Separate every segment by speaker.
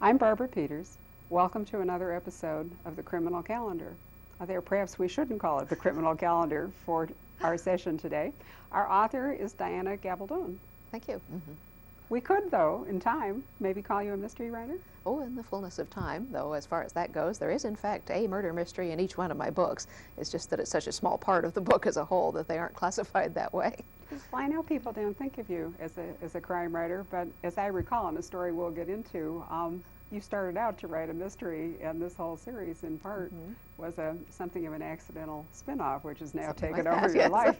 Speaker 1: I'm Barbara Peters. Welcome to another episode of the Criminal Calendar. Perhaps we shouldn't call it the Criminal Calendar for our session today. Our author is Diana Gabaldon.
Speaker 2: Thank you.
Speaker 1: We could, though, in time, maybe call you a mystery writer?
Speaker 2: Oh, in the fullness of time, though, as far as that goes, there is, in fact, a murder mystery in each one of my books. It's just that it's such a small part of the book as a whole that they aren't classified that way.
Speaker 1: Well, I know people don't think of you as a crime writer, but as I recall in a story we'll get into, you started out to write a mystery, and this whole series, in part, was something of an accidental spin-off, which has now taken over your life.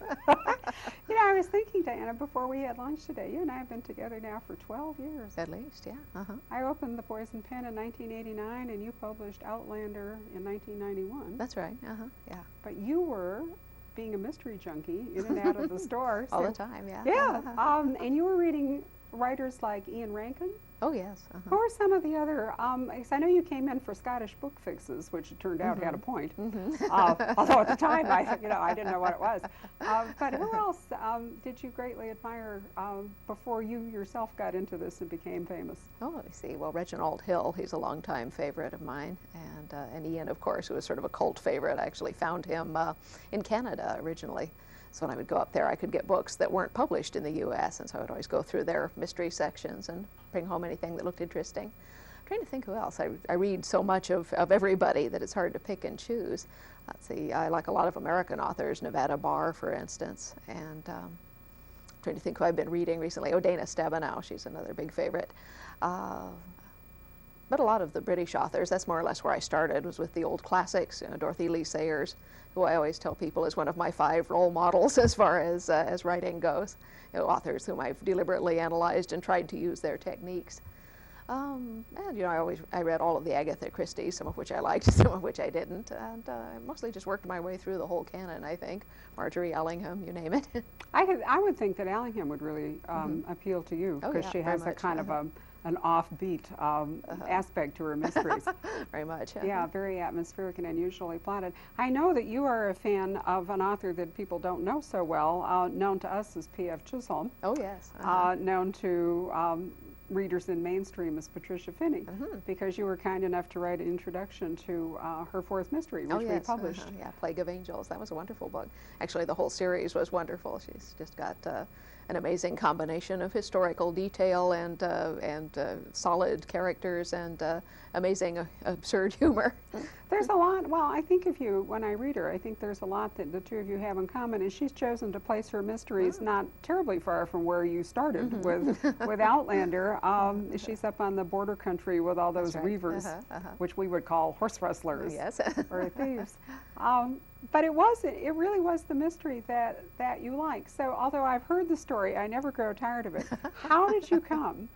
Speaker 1: You know, I was thinking, Diana, before we had lunch today, you and I have been together now for 12 years.
Speaker 2: At least, yeah.
Speaker 1: I opened The Poison Pen in 1989, and you published Outlander in 1991.
Speaker 2: That's right, yeah.
Speaker 1: But you were being a mystery junkie in and out of the store.
Speaker 2: All the time, yeah.
Speaker 1: Yeah, and you were reading writers like Ian Rankin.
Speaker 2: Oh, yes.
Speaker 1: Who are some of the other, because I know you came in for Scottish book fixes, which it turned out had a point. Although at the time, I didn't know what it was. But who else did you greatly admire before you yourself got into this and became famous?
Speaker 2: Oh, let me see. Well, Reginald Hill, he's a longtime favorite of mine. And Ian, of course, who was sort of a cult favorite. I actually found him in Canada originally. So when I would go up there, I could get books that weren't published in the U.S., and so I would always go through their mystery sections and bring home anything that looked interesting. I'm trying to think who else. I read so much of everybody that it's hard to pick and choose. Let's see, I like a lot of American authors, Nevada Barr, for instance, and trying to think who I've been reading recently. Oh, Dana Stabenow, she's another big favorite. But a lot of the British authors, that's more or less where I started, was with the old classics, Dorothy Lee Sayers, who I always tell people is one of my 5 role models as far as writing goes. Authors whom I've deliberately analyzed and tried to use their techniques. And I read all of the Agatha Christie, some of which I liked, some of which I didn't, and I mostly just worked my way through the whole canon, I think. Marjorie Allingham, you name it.
Speaker 1: I would think that Allingham would really appeal to you, because she has a kind of an offbeat aspect to her mysteries.
Speaker 2: Very much.
Speaker 1: Yeah, very atmospheric and unusually plotted. I know that you are a fan of an author that people don't know so well, known to us as P.F. Chisholm.
Speaker 2: Oh, yes.
Speaker 1: Known to readers in mainstream as Patricia Finney, because you were kind enough to write an introduction to her 4th mystery, which we published.
Speaker 2: Yeah, Plague of Angels. That was a wonderful book. Actually, the whole series was wonderful. She's just got an amazing combination of historical detail and solid characters and amazing absurd humor.
Speaker 1: There's a lot, well, I think when I read her, I think there's a lot that the two of you have in common, and she's chosen to place her mysteries not terribly far from where you started with Outlander. She's up on the border country with all those reavers, which we would call horse rustlers or thieves. But it really was the mystery that you like. So although I've heard the story, I never grow tired of it. How did you come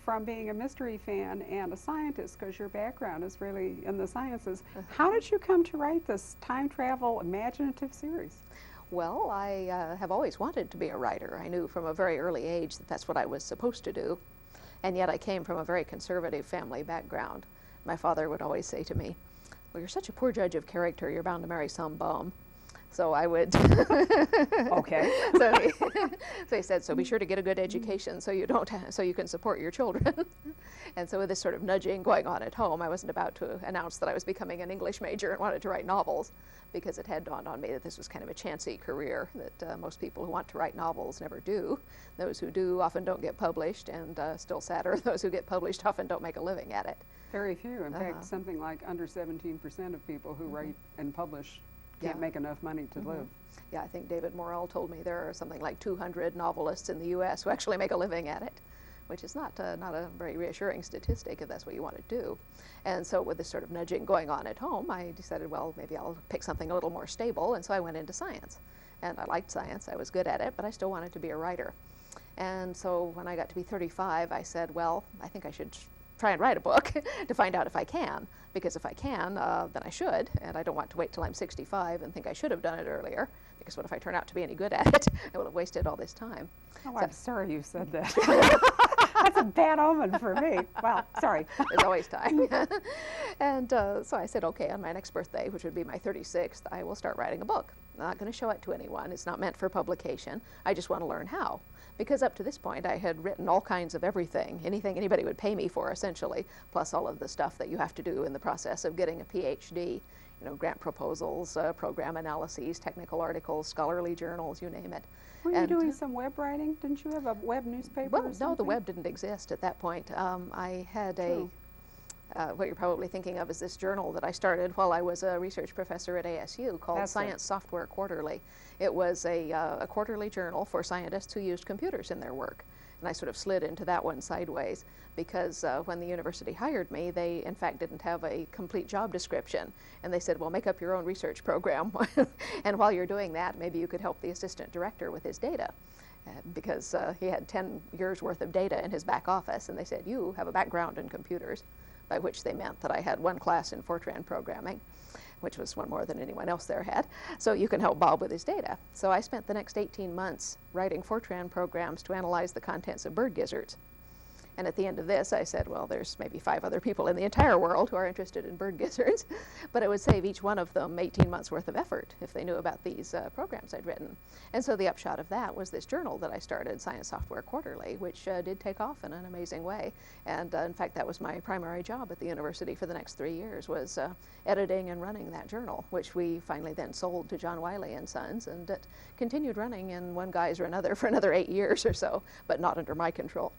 Speaker 1: from being a mystery fan and a scientist, because your background is really in the sciences, how did you come to write this time travel imaginative series?
Speaker 2: Well, I have always wanted to be a writer. I knew from a very early age that that's what I was supposed to do. And yet I came from a very conservative family background. My father would always say to me, "Well, you're such a poor judge of character, you're bound to marry some bum." So I would.
Speaker 1: Okay.
Speaker 2: So he said, "So be sure to get a good education, so you can support your children." And so with this sort of nudging going on at home, I wasn't about to announce that I was becoming an English major and wanted to write novels, because it had dawned on me that this was kind of a chancy career that most people who want to write novels never do. Those who do often don't get published, and still sadder, those who get published often don't make a living at it.
Speaker 1: Very few. In fact, something like under 17% of people who write and publish can't make enough money to live.
Speaker 2: Yeah, I think David Morrell told me there are something like 200 novelists in the U.S. who actually make a living at it, which is not a very reassuring statistic if that's what you want to do. And so with this sort of nudging going on at home, I decided, well, maybe I'll pick something a little more stable, and so I went into science. And I liked science, I was good at it, but I still wanted to be a writer. And so when I got to be 35, I said, well, I think I should try and write a book to find out if I can, because if I can, then I should, and I don't want to wait till I'm 65 and think I should have done it earlier, because what if I turn out to be any good at it? I will have wasted all this time.
Speaker 1: Oh, I'm sorry you said that. that's a bad omen for me. Well, sorry.
Speaker 2: There's always time. And so I said, okay, on my next birthday, which would be my 36th, I will start writing a book. I'm not going to show it to anyone. It's not meant for publication. I just want to learn how. Because up to this point, I had written all kinds of everything, anything anybody would pay me for, essentially, plus all of the stuff that you have to do in the process of getting a PhD. You know, grant proposals, program analyses, technical articles, scholarly journals, you name it.
Speaker 1: Were you doing some web writing? Didn't you have a web newspaper or something?
Speaker 2: No, the web didn't exist at that point. I had what you're probably thinking of is this journal that I started while I was a research professor at ASU called Science Software Quarterly. It was a quarterly journal for scientists who used computers in their work. And I sort of slid into that one sideways because when the university hired me, they in fact didn't have a complete job description. And they said, well, make up your own research program. And while you're doing that, maybe you could help the assistant director with his data. Because he had 10 years worth of data in his back office. And they said, you have a background in computers, by which they meant that I had one class in Fortran programming, which was one more than anyone else there had. So you can help Bob with his data. So I spent the next 18 months writing Fortran programs to analyze the contents of bird gizzards. And at the end of this, I said, well, there's maybe 5 other people in the entire world who are interested in bird gizzards, but it would save each one of them 18 months worth of effort if they knew about these programs I'd written. And so the upshot of that was this journal that I started, Science Software Quarterly, which did take off in an amazing way. And in fact, that was my primary job at the university for the next 3 years, was editing and running that journal, which we finally then sold to John Wiley and Sons, and it continued running in one guise or another for another 8 years or so, but not under my control.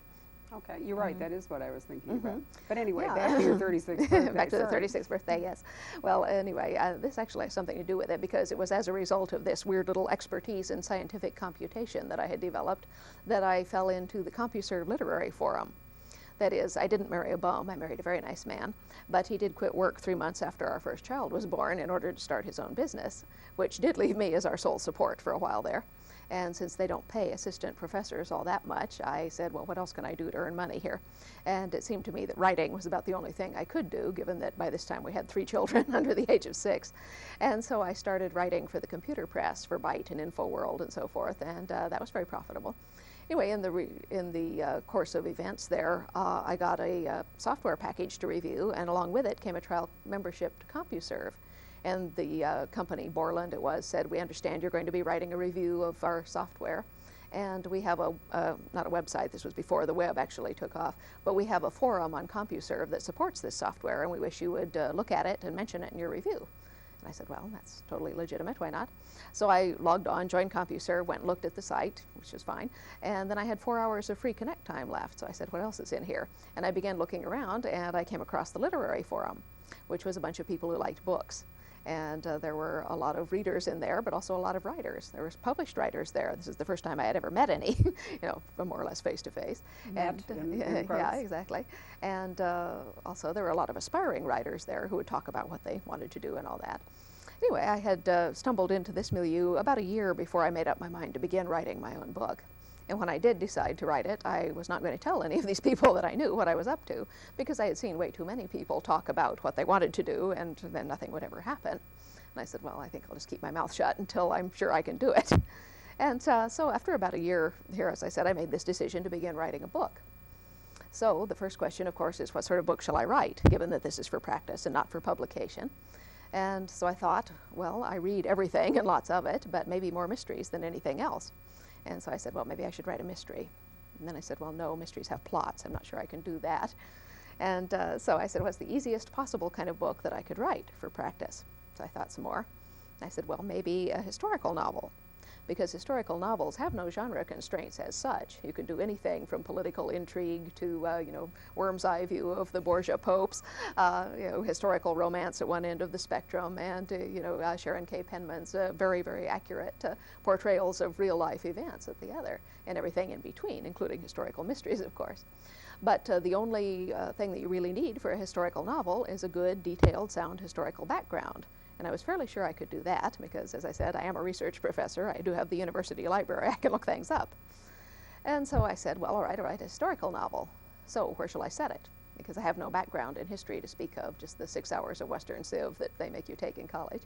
Speaker 1: Okay, you're right. That is what I was thinking about. But anyway, back to your 36th birthday.
Speaker 2: Back to the 36th birthday, yes. Well, anyway, this actually has something to do with it because it was as a result of this weird little expertise in scientific computation that I had developed that I fell into the CompuServe Literary Forum. That is, I didn't marry a bum. I married a very nice man. But he did quit work 3 months after our first child was born in order to start his own business, which did leave me as our sole support for a while there. And since they don't pay assistant professors all that much, I said, well, what else can I do to earn money here? And it seemed to me that writing was about the only thing I could do, given that by this time we had 3 children under the age of 6. And so I started writing for the computer press, for Byte and InfoWorld and so forth, and that was very profitable. Anyway, in the course of events there, I got a software package to review, and along with it came a trial membership to CompuServe. And the company, Borland it was, said, we understand you're going to be writing a review of our software. And we have not a website, this was before the web actually took off, but we have a forum on CompuServe that supports this software, and we wish you would look at it and mention it in your review. And I said, well, that's totally legitimate, why not? So I logged on, joined CompuServe, went and looked at the site, which was fine, and then I had 4 hours of free Connect time left, so I said, what else is in here? And I began looking around, and I came across the Literary Forum, which was a bunch of people who liked books. And there were a lot of readers in there, but also a lot of writers. There was published writers there. This is the first time I had ever met any, you know, more or less face to face. And yeah, exactly. And also there were a lot of aspiring writers there who would talk about what they wanted to do and all that. Anyway, I had stumbled into this milieu about a year before I made up my mind to begin writing my own book. And when I did decide to write it, I was not going to tell any of these people that I knew what I was up to, because I had seen way too many people talk about what they wanted to do, and then nothing would ever happen. And I said, well, I think I'll just keep my mouth shut until I'm sure I can do it. And so after about a year here, as I said, I made this decision to begin writing a book. So the first question, of course, is what sort of book shall I write, given that this is for practice and not for publication? And so I thought, well, I read everything and lots of it, but maybe more mysteries than anything else. And so I said, well, maybe I should write a mystery. And then I said, well, no, mysteries have plots. I'm not sure I can do that. And so I said, what's the easiest possible kind of book that I could write for practice? So I thought some more. And I said, well, maybe a historical novel, because historical novels have no genre constraints as such. You can do anything from political intrigue to, you know, worm's eye view of the Borgia popes, you know, historical romance at one end of the spectrum, and, you know, Sharon K. Penman's very, very accurate portrayals of real-life events at the other, and everything in between, including historical mysteries, of course. But the only thing that you really need for a historical novel is a good, detailed, sound historical background. And I was fairly sure I could do that because, as I said, I am a research professor. I do have the university library. I can look things up. And so I said, well, all right, a historical novel. So where shall I set it? Because I have no background in history to speak of, just the 6 hours of Western Civ that they make you take in college.